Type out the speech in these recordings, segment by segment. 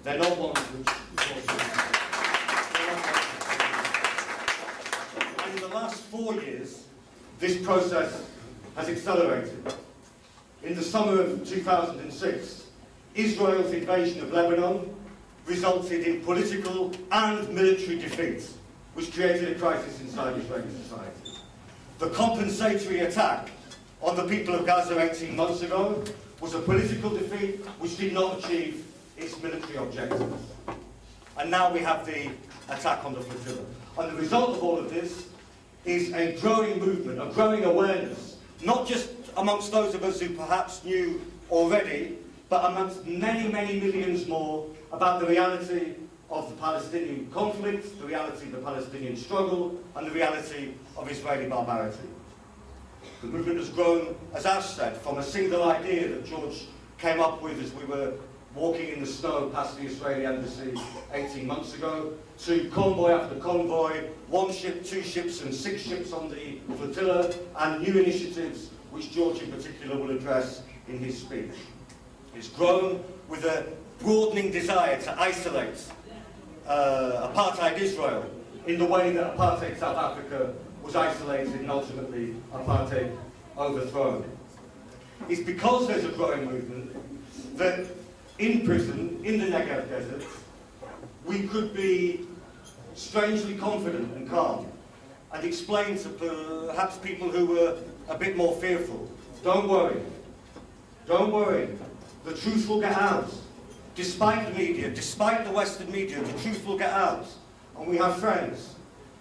They're not ones which... And in the last 4 years, this process has accelerated. In the summer of 2006, Israel's invasion of Lebanon resulted in political and military defeat, which created a crisis inside Israeli society. The compensatory attack on the people of Gaza 18 months ago was a political defeat which did not achieve its military objectives. And now we have the attack on the flotilla. And the result of all of this is a growing movement, a growing awareness, not just amongst those of us who perhaps knew already, but amongst many, many millions more about the reality of the Palestinian conflict, the reality of the Palestinian struggle, and the reality of Israeli barbarity. The movement has grown, as Ash said, from a single idea that George came up with as we were walking in the snow past the Israeli embassy 18 months ago, to convoy after convoy, 1 ship, 2 ships, and 6 ships on the flotilla, and new initiatives which George in particular will address in his speech. It's grown with a broadening desire to isolate apartheid Israel in the way that apartheid South Africa was isolated and ultimately apartheid overthrown. It's because there's a growing movement that in prison, in the Negev desert, we could be strangely confident and calm and explain to perhaps people who were a bit more fearful, don't worry, the truth will get out. Despite the media, despite the Western media, the truth will get out. And we have friends.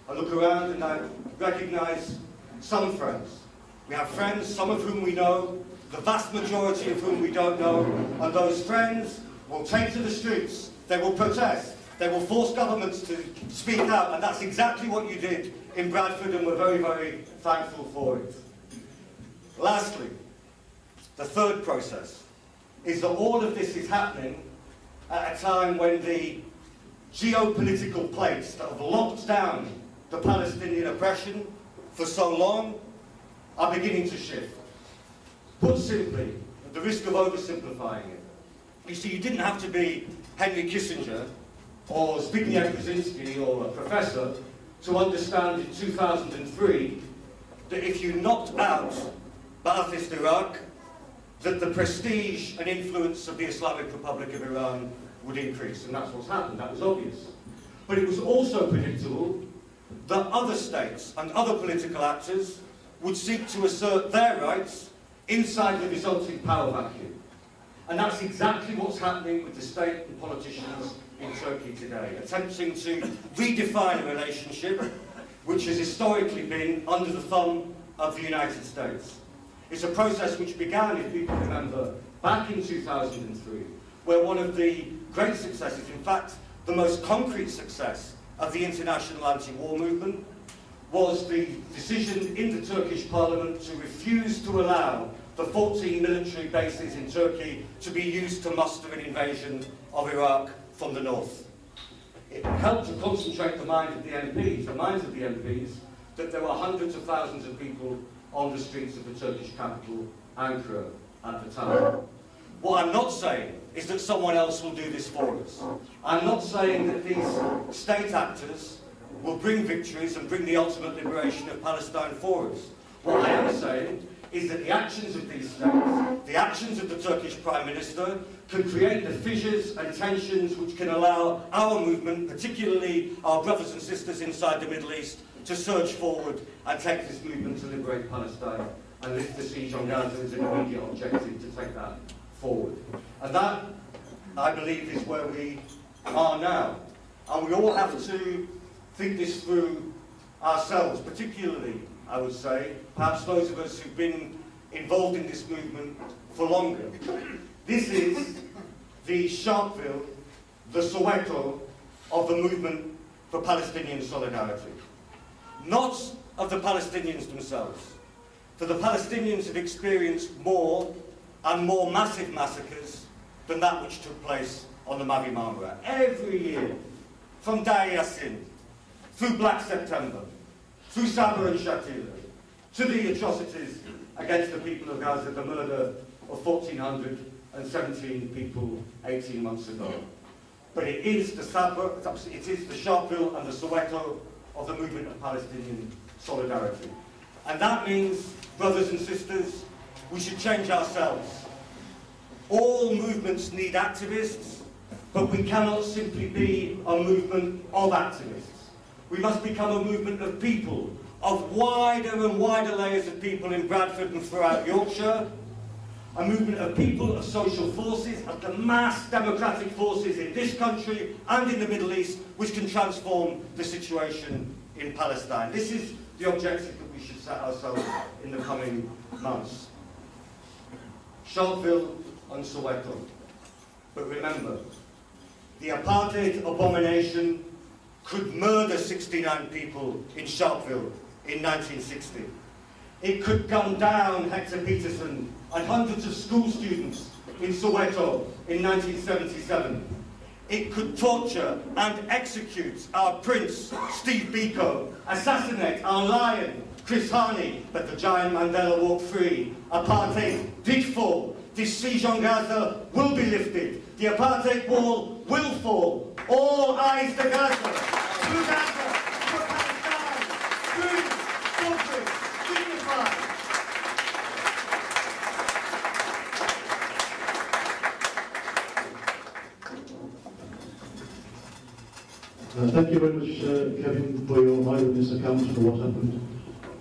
I look around and I recognise some friends. We have friends, some of whom we know, the vast majority of whom we don't know, and those friends will take to the streets, they will protest, they will force governments to speak out, and that's exactly what you did in Bradford, and we're very, very thankful for it. Lastly, the third process is that all of this is happening at a time when the geopolitical plates that have locked down the Palestinian oppression for so long are beginning to shift. Put simply, at the risk of oversimplifying it, you see, you didn't have to be Henry Kissinger or Zbigniew Brzezinski or a professor to understand in 2003 that if you knocked out Ba'athist Iraq, that the prestige and influence of the Islamic Republic of Iran would increase, and that's what's happened. That was obvious. But it was also predictable that other states and other political actors would seek to assert their rights inside the resulting power vacuum. And that's exactly what's happening with the state and politicians in Turkey today, attempting to redefine a relationship which has historically been under the thumb of the United States. It's a process which began, if people remember, back in 2003, where one of the great successes, in fact, the most concrete success of the international anti-war movement, was the decision in the Turkish parliament to refuse to allow the 14 military bases in Turkey to be used to muster an invasion of Iraq from the north. It helped to concentrate the minds of the MPs, that there were hundreds of thousands of people on the streets of the Turkish capital, Ankara, at the time. What I'm not saying is that someone else will do this for us. I'm not saying that these state actors will bring victories and bring the ultimate liberation of Palestine for us. What I am saying is that the actions of these states, the actions of the Turkish Prime Minister, can create the fissures and tensions which can allow our movement, particularly our brothers and sisters inside the Middle East, to surge forward and take this movement to liberate Palestine and lift the siege on Gaza as an immediate objective to take that forward. And that, I believe, is where we are now. And we all have to think this through ourselves, particularly, I would say, perhaps those of us who've been involved in this movement for longer. This is the Sharpeville, the Soweto of the movement for Palestinian solidarity. Not of the Palestinians themselves. For the Palestinians have experienced more and more massive massacres than that which took place on the Mavi Marmara. Every year, from Dar Yassin, through Black September, through Sabra and Shatila, to the atrocities against the people of Gaza, the murder of 1,417 people 18 months ago. but it is the Sharpeville and the Soweto of the movement of Palestinian solidarity. And that means, brothers and sisters, we should change ourselves. All movements need activists, but we cannot simply be a movement of activists. We must become a movement of people, of wider and wider layers of people in Bradford and throughout Yorkshire, a movement of people, of social forces, of the mass democratic forces in this country and in the Middle East, which can transform the situation in Palestine. This is the objective that we should set ourselves in the coming months. Sharpeville and Soweto. But remember, the apartheid abomination could murder 69 people in Sharpeville in 1960. It could gun down Hector Peterson and hundreds of school students in Soweto in 1977. It could torture and execute our prince, Steve Biko, assassinate our lion, Chris Hani, but the giant Mandela walked free. Apartheid did fall. This siege on Gaza will be lifted. The apartheid wall will fall. All eyes to Gaza. Through Gaza, for Palestine. Free, sovereign, dignified. Thank you very much, Kevin, for your eyewitness account for what happened.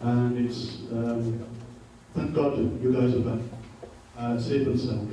And it's, thank God you guys are back, safe and sound.